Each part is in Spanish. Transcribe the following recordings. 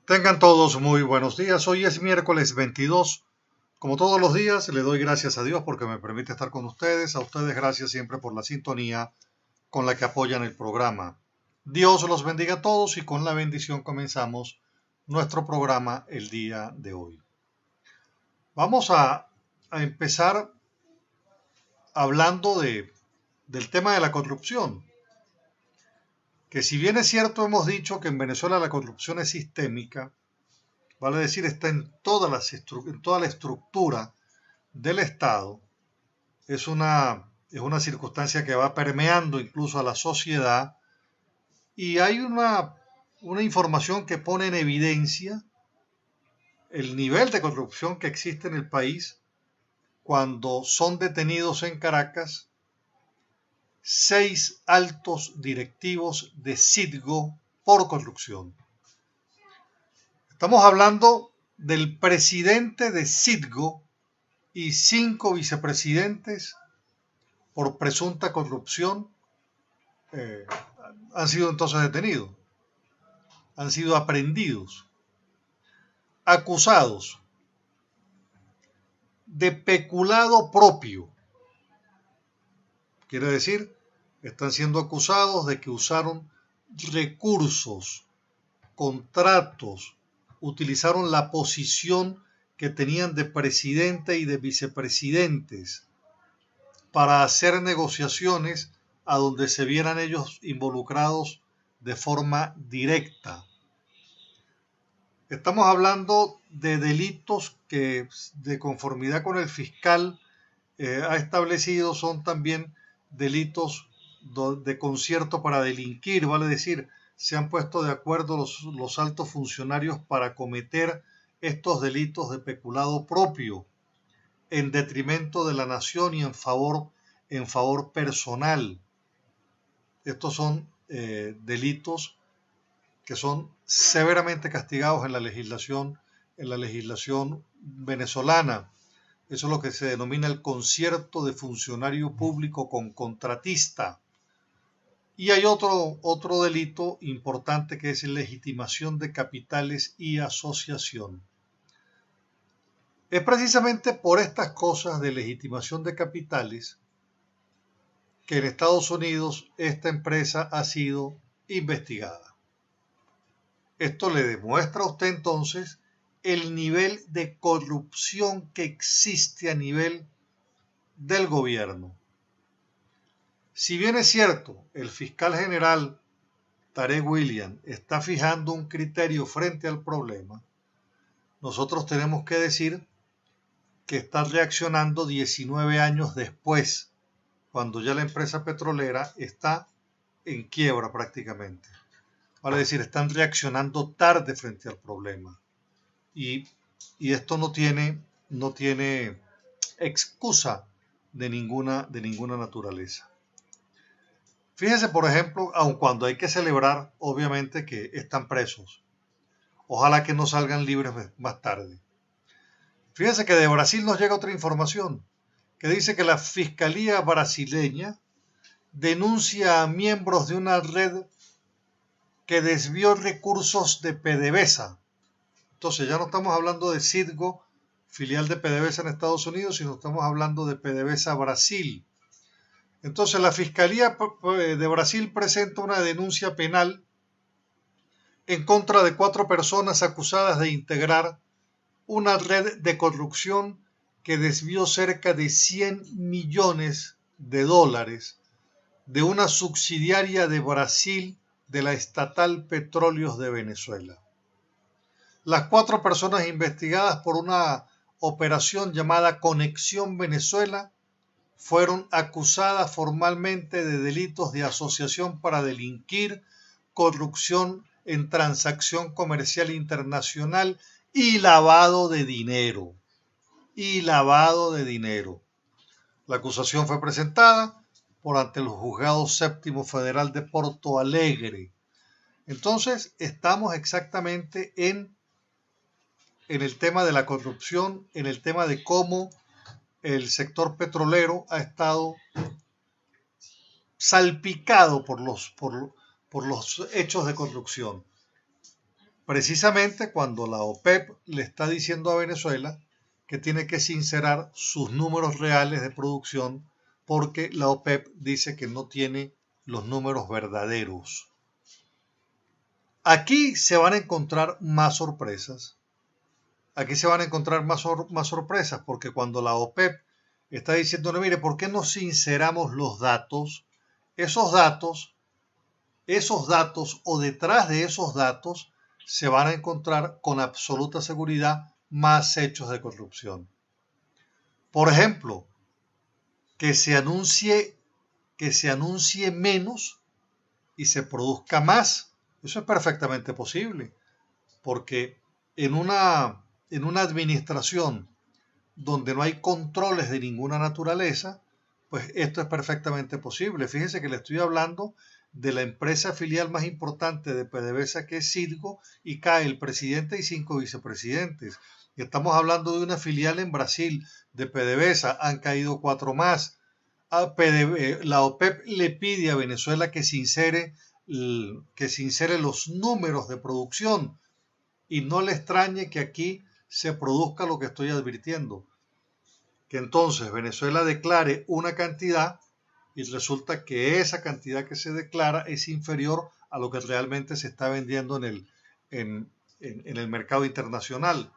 Tengan todos muy buenos días. Hoy es miércoles 22. Como todos los días, le doy gracias a Dios porque me permite estar con ustedes. A ustedes gracias siempre por la sintonía con la que apoyan el programa. Dios los bendiga a todos y con la bendición comenzamos nuestro programa el día de hoy. Vamos a empezar hablando del tema de la corrupción. Que si bien es cierto, hemos dicho que en Venezuela la corrupción es sistémica, vale decir, está en toda la estructura del Estado, es una circunstancia que va permeando incluso a la sociedad y hay una información que pone en evidencia el nivel de corrupción que existe en el país cuando son detenidos en Caracas 6 altos directivos de Citgo por corrupción. Estamos hablando del presidente de Citgo y 5 vicepresidentes por presunta corrupción han sido entonces detenidos, han sido aprehendidos, acusados de peculado propio. Quiere decir, están siendo acusados de que usaron recursos, contratos, utilizaron la posición que tenían de presidente y de vicepresidentes para hacer negociaciones a donde se vieran ellos involucrados de forma directa. Estamos hablando de delitos que, de conformidad con el fiscal, ha establecido son también delitos de concierto para delinquir, vale decir, se han puesto de acuerdo los altos funcionarios para cometer estos delitos de peculado propio en detrimento de la nación y en favor personal. Estos son delitos que son severamente castigados en la legislación venezolana. Eso es lo que se denomina el concierto de funcionario público con contratista. Y hay otro delito importante que es legitimación de capitales y asociación. Es precisamente por estas cosas de legitimación de capitales que en Estados Unidos esta empresa ha sido investigada. Esto le demuestra a usted entonces el nivel de corrupción que existe a nivel del gobierno. Si bien es cierto, el fiscal general Tarek William está fijando un criterio frente al problema, nosotros tenemos que decir que está reaccionando 19 años después, cuando ya la empresa petrolera está en quiebra prácticamente. Vale decir, están reaccionando tarde frente al problema. Y esto no tiene excusa de ninguna naturaleza. Fíjense, por ejemplo, aun cuando hay que celebrar, obviamente, que están presos. Ojalá que no salgan libres más tarde. Fíjense que de Brasil nos llega otra información que dice que la Fiscalía brasileña denuncia a miembros de una red que desvió recursos de PDVSA. Entonces ya no estamos hablando de Citgo, filial de PDVSA en Estados Unidos, sino estamos hablando de PDVSA Brasil. Entonces la Fiscalía de Brasil presenta una denuncia penal en contra de 4 personas acusadas de integrar una red de corrupción que desvió cerca de 100 millones de dólares de una subsidiaria de Brasil de la estatal Petróleos de Venezuela. Las 4 personas investigadas por una operación llamada Conexión Venezuela fueron acusadas formalmente de delitos de asociación para delinquir, corrupción en transacción comercial internacional y lavado de dinero. La acusación fue presentada ante el Juzgado Séptimo Federal de Porto Alegre. Entonces, estamos exactamente en el tema de la corrupción, en el tema de cómo el sector petrolero ha estado salpicado por los hechos de corrupción. precisamente cuando la OPEP le está diciendo a Venezuela que tiene que sincerar sus números reales de producción porque la OPEP dice que no tiene los números verdaderos. Aquí se van a encontrar más sorpresas. Aquí se van a encontrar más sorpresas porque cuando la OPEP está diciendo, no, mire, ¿por qué no sinceramos los datos? Esos datos o detrás de esos datos se van a encontrar con absoluta seguridad más hechos de corrupción. Por ejemplo, que se anuncie menos y se produzca más. Eso es perfectamente posible, porque en una administración donde no hay controles de ninguna naturaleza, pues esto es perfectamente posible. Fíjense que le estoy hablando de la empresa filial más importante de PDVSA, que es Citgo, y cae el presidente y 5 vicepresidentes. Y estamos hablando de una filial en Brasil de PDVSA, han caído 4 más. La OPEP le pide a Venezuela que sincere los números de producción, y no le extrañe que aquí se produzca lo que estoy advirtiendo, que entonces Venezuela declare una cantidad y resulta que esa cantidad que se declara es inferior a lo que realmente se está vendiendo en el mercado internacional.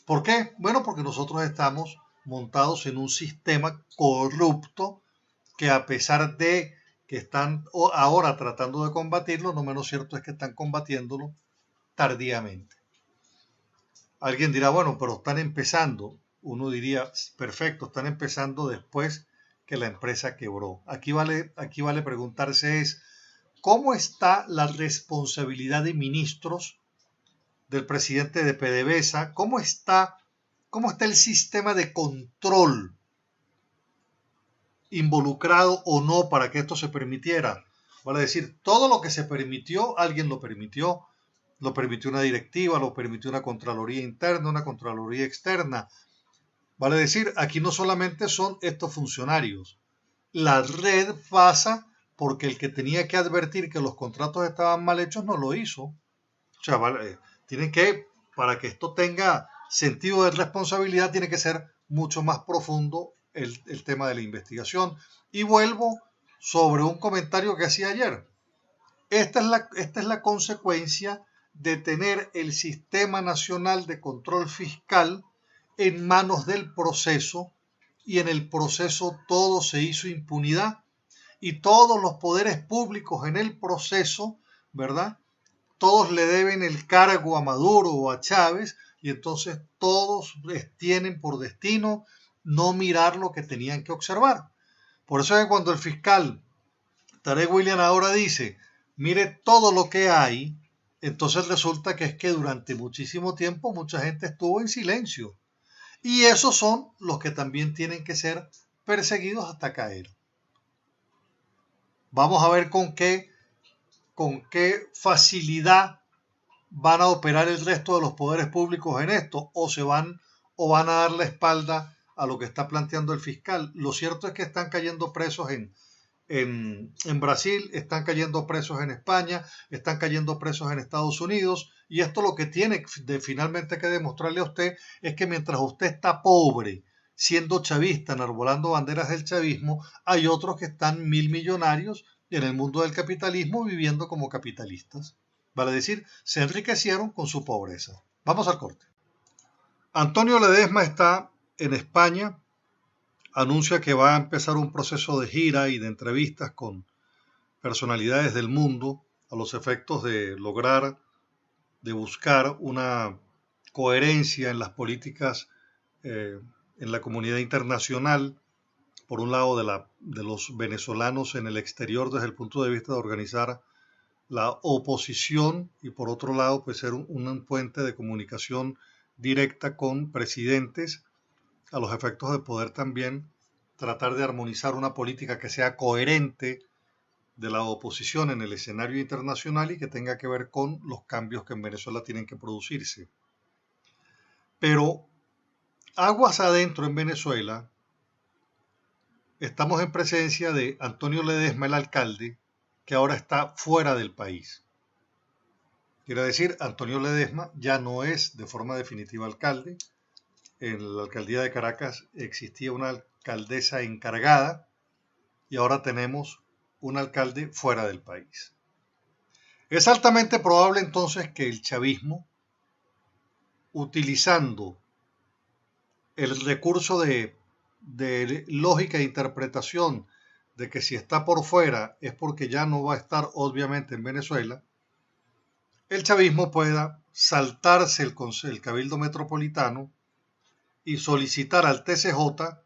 ¿Por qué? Bueno, porque nosotros estamos montados en un sistema corrupto que, a pesar de que están ahora tratando de combatirlo, no menos cierto es que están combatiéndolo tardíamente. Alguien dirá, bueno, pero están empezando. Uno diría, perfecto, están empezando después que la empresa quebró. Aquí vale preguntarse ¿cómo está la responsabilidad de ministros del presidente de PDVSA? ¿Cómo está el sistema de control involucrado o no para que esto se permitiera? Vale decir, todo lo que se permitió, alguien lo permitió una directiva, lo permitió una Contraloría interna, una Contraloría externa. Vale decir, aquí no solamente son estos funcionarios. La red pasa porque el que tenía que advertir que los contratos estaban mal hechos no lo hizo. O sea, tienen que, para que esto tenga sentido de responsabilidad, tiene que ser mucho más profundo el tema de la investigación. Y vuelvo sobre un comentario que hacía ayer. Esta es la consecuencia de tener el Sistema Nacional de Control Fiscal en manos del proceso, y en el proceso todo se hizo impunidad y todos los poderes públicos en el proceso, ¿verdad? Todos le deben el cargo a Maduro o a Chávez, y entonces todos tienen por destino no mirar lo que tenían que observar. Por eso es que cuando el fiscal Tarek William ahora dice, mire todo lo que hay, entonces resulta que es que durante muchísimo tiempo mucha gente estuvo en silencio. Y esos son los que también tienen que ser perseguidos hasta caer. Vamos a ver con qué facilidad van a operar el resto de los poderes públicos en esto, o van a dar la espalda a lo que está planteando el fiscal. Lo cierto es que están cayendo presos en Brasil, están cayendo presos en España, están cayendo presos en Estados Unidos, y esto lo que tiene finalmente que demostrarle a usted es que mientras usted está pobre, siendo chavista, enarbolando banderas del chavismo, hay otros que están millonarios en el mundo del capitalismo viviendo como capitalistas. Vale decir, se enriquecieron con su pobreza. Vamos al corte. Antonio Ledesma está en España, anuncia que va a empezar un proceso de gira y de entrevistas con personalidades del mundo a los efectos de buscar una coherencia en las políticas en la comunidad internacional, por un lado de los venezolanos en el exterior desde el punto de vista de organizar la oposición, y por otro lado pues ser un puente de comunicación directa con presidentes a los efectos de poder también tratar de armonizar una política que sea coherente de la oposición en el escenario internacional y que tenga que ver con los cambios que en Venezuela tienen que producirse. Pero aguas adentro en Venezuela, estamos en presencia de Antonio Ledesma, el alcalde, que ahora está fuera del país. Quiere decir, Antonio Ledesma ya no es de forma definitiva alcalde. En la alcaldía de Caracas existía una alcaldesa encargada y ahora tenemos un alcalde fuera del país. Es altamente probable entonces que el chavismo, utilizando el recurso de lógica e interpretación de que si está por fuera es porque ya no va a estar obviamente en Venezuela, el chavismo pueda saltarse el Cabildo Metropolitano y solicitar al TCJ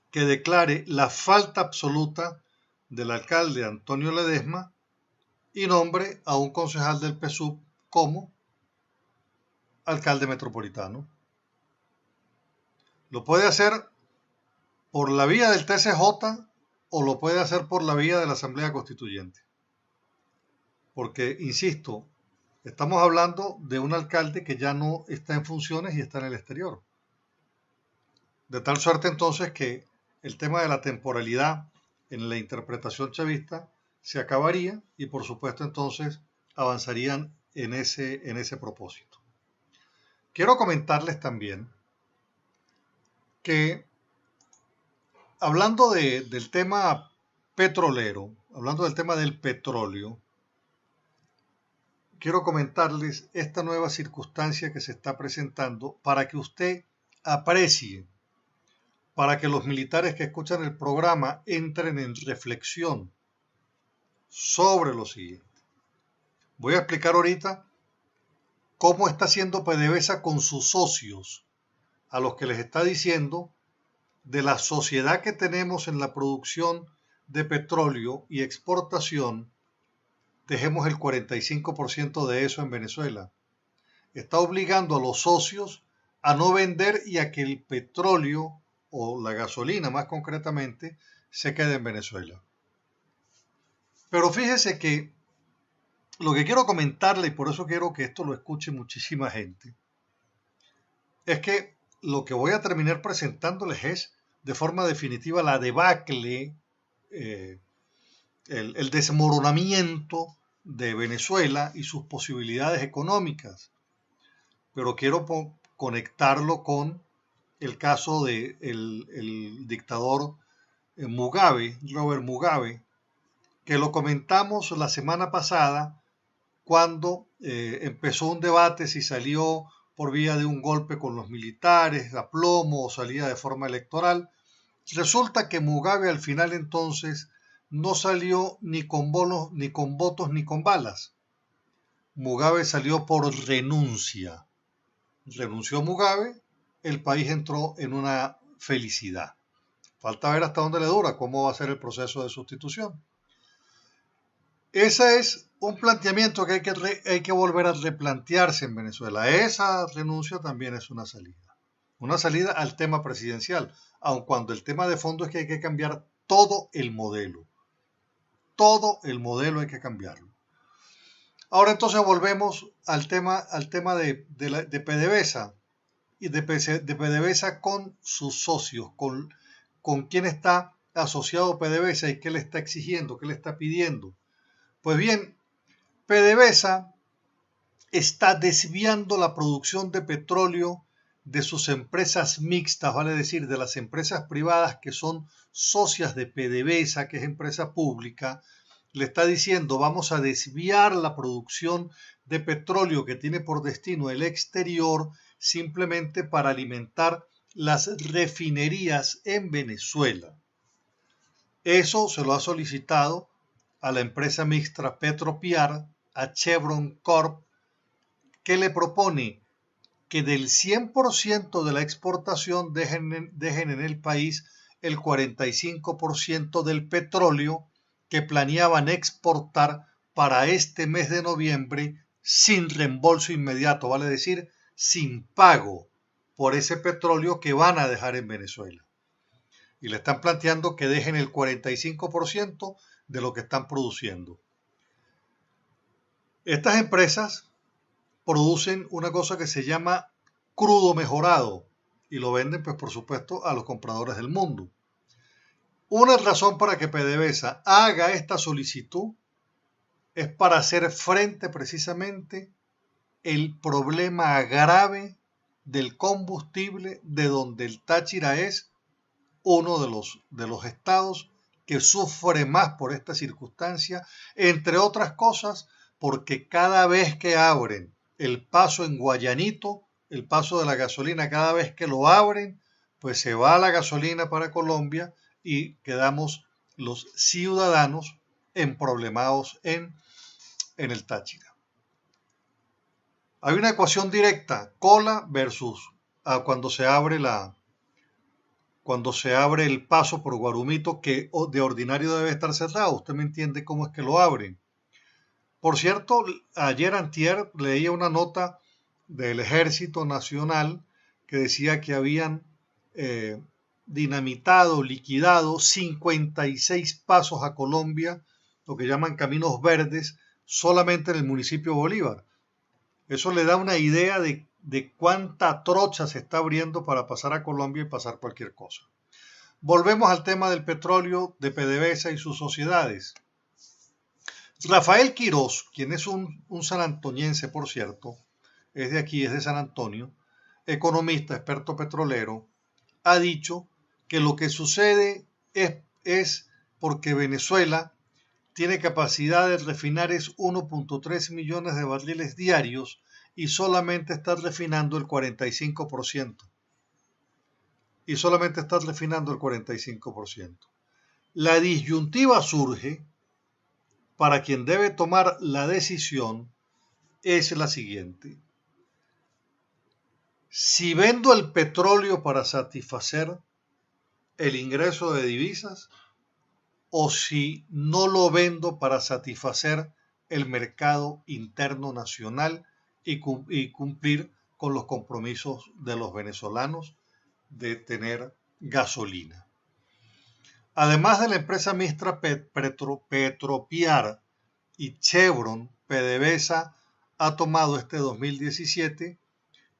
que declare la falta absoluta del alcalde Antonio Ledesma y nombre a un concejal del PSUV como alcalde metropolitano. Lo puede hacer por la vía del TCJ o lo puede hacer por la vía de la Asamblea Constituyente. Porque, insisto, estamos hablando de un alcalde que ya no está en funciones y está en el exterior. De tal suerte entonces que el tema de la temporalidad en la interpretación chavista se acabaría y por supuesto entonces avanzarían en ese propósito. Quiero comentarles también que hablando del tema petrolero, hablando del tema del petróleo, quiero comentarles esta nueva circunstancia que se está presentando para que usted aprecie, para que los militares que escuchan el programa entren en reflexión sobre lo siguiente. Voy a explicar ahorita cómo está haciendo PDVSA con sus socios, a los que les está diciendo de la sociedad que tenemos en la producción de petróleo y exportación, dejemos el 45% de eso en Venezuela. Está obligando a los socios a no vender y a que el petróleo o la gasolina más concretamente se quede en Venezuela. Pero fíjese que lo que quiero comentarle, y por eso quiero que esto lo escuche muchísima gente, es que lo que voy a terminar presentándoles es de forma definitiva la debacle, el desmoronamiento de Venezuela y sus posibilidades económicas. Pero quiero conectarlo con el caso del el dictador Mugabe, Robert Mugabe, que lo comentamos la semana pasada cuando empezó un debate si salió por vía de un golpe con los militares, a plomo o salía de forma electoral. Resulta que Mugabe al final entonces no salió ni con bonos, ni con votos, ni con balas. Mugabe salió por renuncia. Renunció Mugabe, el país entró en una felicidad. Falta ver hasta dónde le dura, cómo va a ser el proceso de sustitución. Ese es un planteamiento que hay que volver a replantearse en Venezuela. Esa renuncia también es una salida al tema presidencial, aun cuando el tema de fondo es que hay que cambiar todo el modelo. Todo el modelo hay que cambiarlo. Ahora entonces volvemos al tema de PDVSA y de PDVSA con sus socios, con quién está asociado PDVSA y qué le está exigiendo, qué le está pidiendo. Pues bien, PDVSA está desviando la producción de petróleo de sus empresas mixtas, vale decir, de las empresas privadas que son socias de PDVSA, que es empresa pública, le está diciendo vamos a desviar la producción de petróleo que tiene por destino el exterior simplemente para alimentar las refinerías en Venezuela. Eso se lo ha solicitado a la empresa mixta Petropiar, a Chevron Corp, que le propone que del 100% de la exportación dejen en el país el 45% del petróleo que planeaban exportar para este mes de noviembre sin reembolso inmediato, vale decir, sin pago por ese petróleo que van a dejar en Venezuela. Y le están planteando que dejen el 45% de lo que están produciendo. Estas empresas producen una cosa que se llama crudo mejorado y lo venden, pues por supuesto, a los compradores del mundo. Una razón para que PDVSA haga esta solicitud es para hacer frente precisamente el problema grave del combustible, de donde el Táchira es uno de los estados que sufre más por esta circunstancia, entre otras cosas porque cada vez que abren el paso en Guayanito, el paso de la gasolina, cada vez que lo abren, pues se va la gasolina para Colombia y quedamos los ciudadanos emproblemados en el Táchira. Hay una ecuación directa, cola versus cuando se abre el paso por Guarumito, que de ordinario debe estar cerrado. Usted me entiende cómo es que lo abren. Por cierto, ayer antier leía una nota del Ejército Nacional que decía que habían dinamitado, liquidado 56 pasos a Colombia, lo que llaman caminos verdes, solamente en el municipio de Bolívar. Eso le da una idea de cuánta trocha se está abriendo para pasar a Colombia y pasar cualquier cosa. Volvemos al tema del petróleo, de PDVSA y sus sociedades. Rafael Quirós, quien es un sanantoniense, por cierto, es de aquí, es de San Antonio, economista, experto petrolero, ha dicho que lo que sucede es porque Venezuela tiene capacidad de refinar 1.3 millones de barriles diarios y solamente está refinando el 45%. Y solamente está refinando el 45%. La disyuntiva surge para quien debe tomar la decisión es la siguiente. Si vendo el petróleo para satisfacer el ingreso de divisas o si no lo vendo para satisfacer el mercado interno nacional y cumplir con los compromisos de los venezolanos de tener gasolina. Además de la empresa Mistra Petropiar y Chevron, PDVSA ha tomado este 2017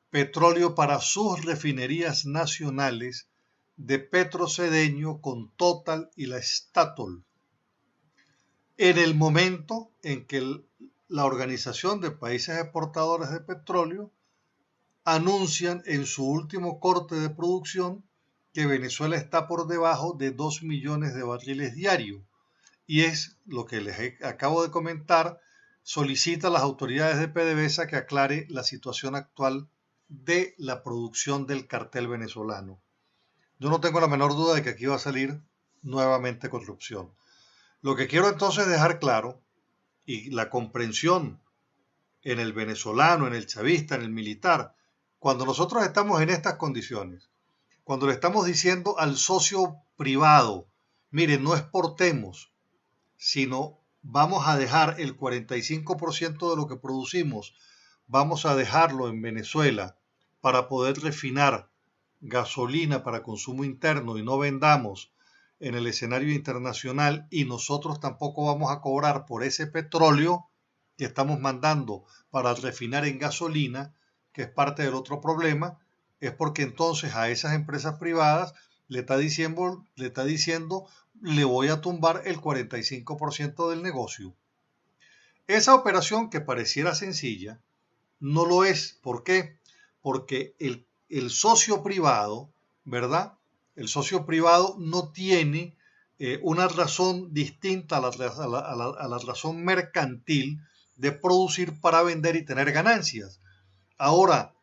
petróleo para sus refinerías nacionales de Petrocedeño con Total y la Statoil, en el momento en que la Organización de Países Exportadores de Petróleo anuncian en su último corte de producción que Venezuela está por debajo de 2 millones de barriles diarios. Y es lo que les acabo de comentar, solicita a las autoridades de PDVSA que aclare la situación actual de la producción del cartel venezolano. Yo no tengo la menor duda de que aquí va a salir nuevamente corrupción. Lo que quiero entonces dejar claro, y la comprensión en el venezolano, en el chavista, en el militar, cuando nosotros estamos en estas condiciones, cuando le estamos diciendo al socio privado, mire, no exportemos, sino vamos a dejar el 45% de lo que producimos, vamos a dejarlo en Venezuela para poder refinar gasolina para consumo interno y no vendamos en el escenario internacional y nosotros tampoco vamos a cobrar por ese petróleo que estamos mandando para refinar en gasolina, que es parte del otro problema, es porque entonces a esas empresas privadas le está diciendo le voy a tumbar el 45% del negocio. Esa operación que pareciera sencilla, no lo es. ¿Por qué? Porque el socio privado, ¿verdad? El socio privado no tiene una razón distinta a la razón mercantil de producir para vender y tener ganancias. Ahora,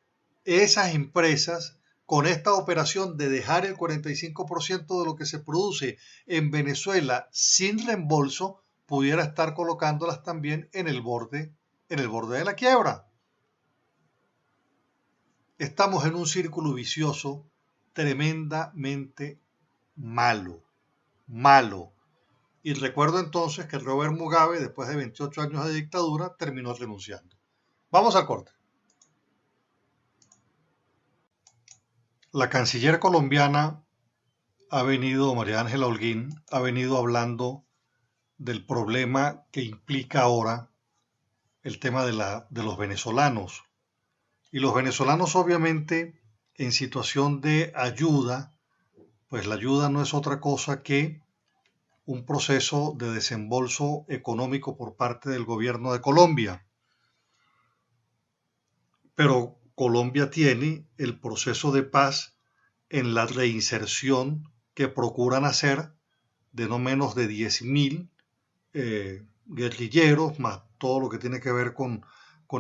esas empresas, con esta operación de dejar el 45% de lo que se produce en Venezuela sin reembolso, pudiera estar colocándolas también en el borde de la quiebra. Estamos en un círculo vicioso tremendamente malo. Y recuerdo entonces que Robert Mugabe, después de 28 años de dictadura, terminó renunciando. Vamos al corte. La canciller colombiana María Ángela Holguín, ha venido hablando del problema que implica ahora el tema de los venezolanos. Y los venezolanos, obviamente, en situación de ayuda, pues la ayuda no es otra cosa que un proceso de desembolso económico por parte del gobierno de Colombia. Pero Colombia tiene el proceso de paz en la reinserción que procuran hacer de no menos de 10.000 guerrilleros, más todo lo que tiene que ver con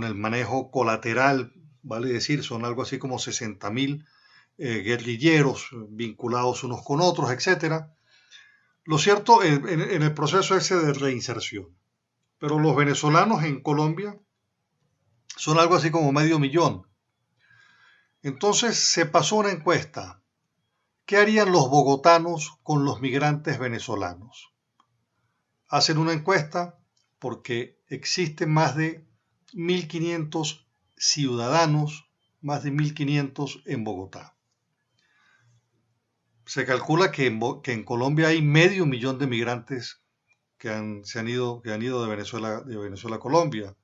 el manejo colateral, vale decir, son algo así como 60.000 guerrilleros vinculados unos con otros, etcétera. Lo cierto, en el proceso ese de reinserción. Pero los venezolanos en Colombia son algo así como 500.000. Entonces se pasó una encuesta. ¿Qué harían los bogotanos con los migrantes venezolanos? Hacen una encuesta porque existen más de 1.500 ciudadanos, más de 1.500 en Bogotá. Se calcula que en Colombia hay 500.000 de migrantes que han ido de Venezuela a Colombia.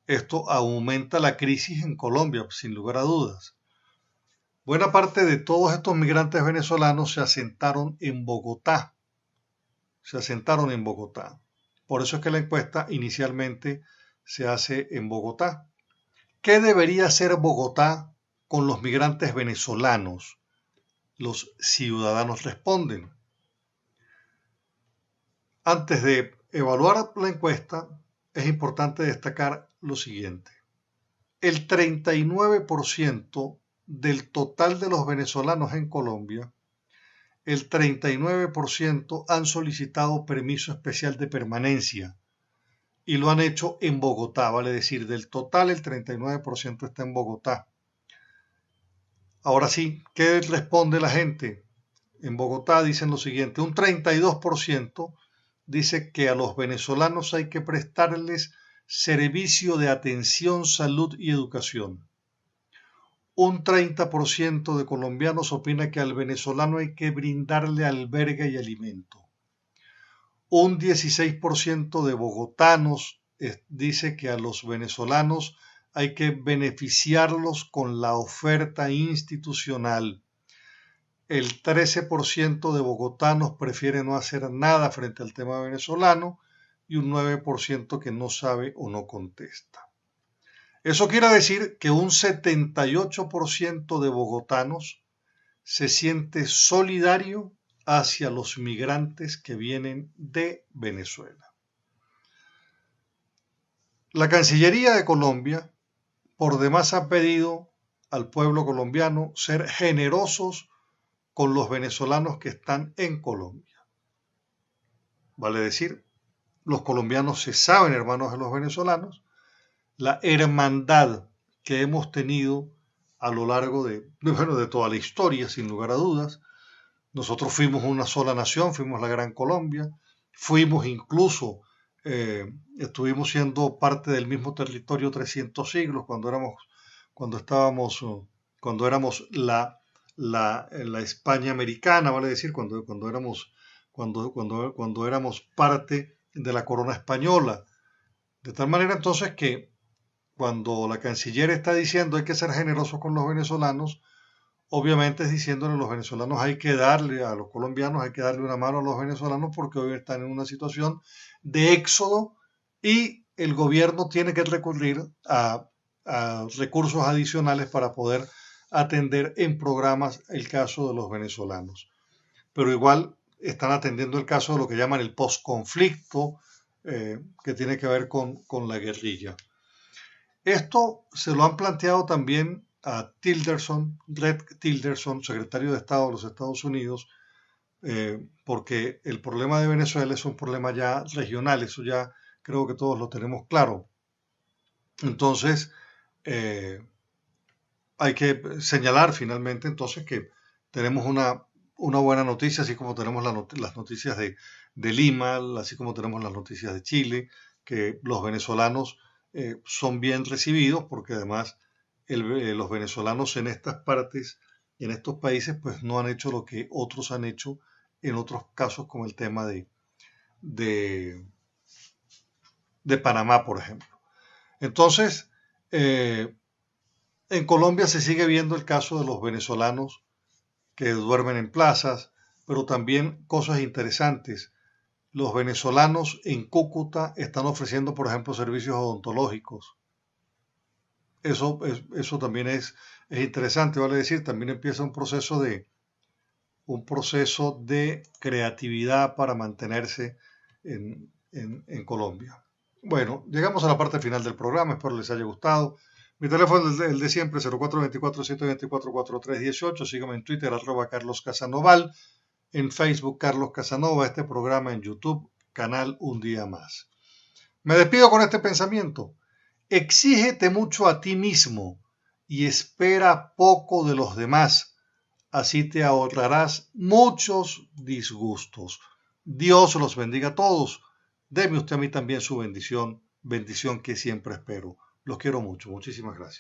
Esto aumenta la crisis en Colombia, sin lugar a dudas. Buena parte de todos estos migrantes venezolanos se asentaron en Bogotá. Por eso es que la encuesta inicialmente se hace en Bogotá. ¿Qué debería hacer Bogotá con los migrantes venezolanos? Los ciudadanos responden. Antes de evaluar la encuesta, es importante destacar lo siguiente. El 39% del total de los venezolanos en Colombia, el 39% han solicitado permiso especial de permanencia y lo han hecho en Bogotá, vale decir, del total el 39% está en Bogotá. Ahora sí, ¿qué responde la gente? En Bogotá dicen lo siguiente, un 32% dice que a los venezolanos hay que prestarles servicio de atención, salud y educación. Un 30% de colombianos opina que al venezolano hay que brindarle albergue y alimento. Un 16% de bogotanos dice que a los venezolanos hay que beneficiarlos con la oferta institucional. El 13% de bogotanos prefiere no hacer nada frente al tema venezolano y un 9% que no sabe o no contesta. Eso quiere decir que un 78% de bogotanos se siente solidario hacia los migrantes que vienen de Venezuela. La Cancillería de Colombia, por demás, ha pedido al pueblo colombiano ser generosos con los venezolanos que están en Colombia. Vale decir, los colombianos se saben hermanos de los venezolanos, la hermandad que hemos tenido a lo largo de toda la historia, sin lugar a dudas. Nosotros fuimos una sola nación, fuimos la Gran Colombia, fuimos incluso, estuvimos siendo parte del mismo territorio 300 siglos cuando éramos la España americana, vale decir, cuando éramos parte de la corona española. De tal manera entonces que cuando la canciller está diciendo hay que ser generosos con los venezolanos, obviamente es diciéndole a los venezolanos a los colombianos hay que darle una mano a los venezolanos porque hoy están en una situación de éxodo y el gobierno tiene que recurrir a recursos adicionales para poder atender en programas el caso de los venezolanos. Pero igual están atendiendo el caso de lo que llaman el posconflicto, que tiene que ver con la guerrilla. Esto se lo han planteado también a Red Tillerson, secretario de Estado de los Estados Unidos, porque el problema de Venezuela es un problema ya regional, eso ya creo que todos lo tenemos claro. Entonces, hay que señalar finalmente entonces que tenemos una buena noticia, así como tenemos las noticias de Lima, así como tenemos las noticias de Chile, que los venezolanos son bien recibidos, porque además los venezolanos en estas partes, en estos países, pues no han hecho lo que otros han hecho en otros casos, como el tema de Panamá, por ejemplo. Entonces, en Colombia se sigue viendo el caso de los venezolanos que duermen en plazas, pero también cosas interesantes. los venezolanos en Cúcuta están ofreciendo, por ejemplo, servicios odontológicos. Eso también es interesante, vale decir, también empieza un proceso de creatividad para mantenerse en Colombia. Bueno, llegamos a la parte final del programa, espero les haya gustado. Mi teléfono es el de siempre, 0424-724-4318. Sígueme en Twitter, @Carlos Casanoval. En Facebook, Carlos Casanova. Este programa en YouTube, canal Un Día Más. Me despido con este pensamiento. Exígete mucho a ti mismo y espera poco de los demás. Así te ahorrarás muchos disgustos. Dios los bendiga a todos. Deme usted a mí también su bendición, bendición que siempre espero. Los quiero mucho. Muchísimas gracias.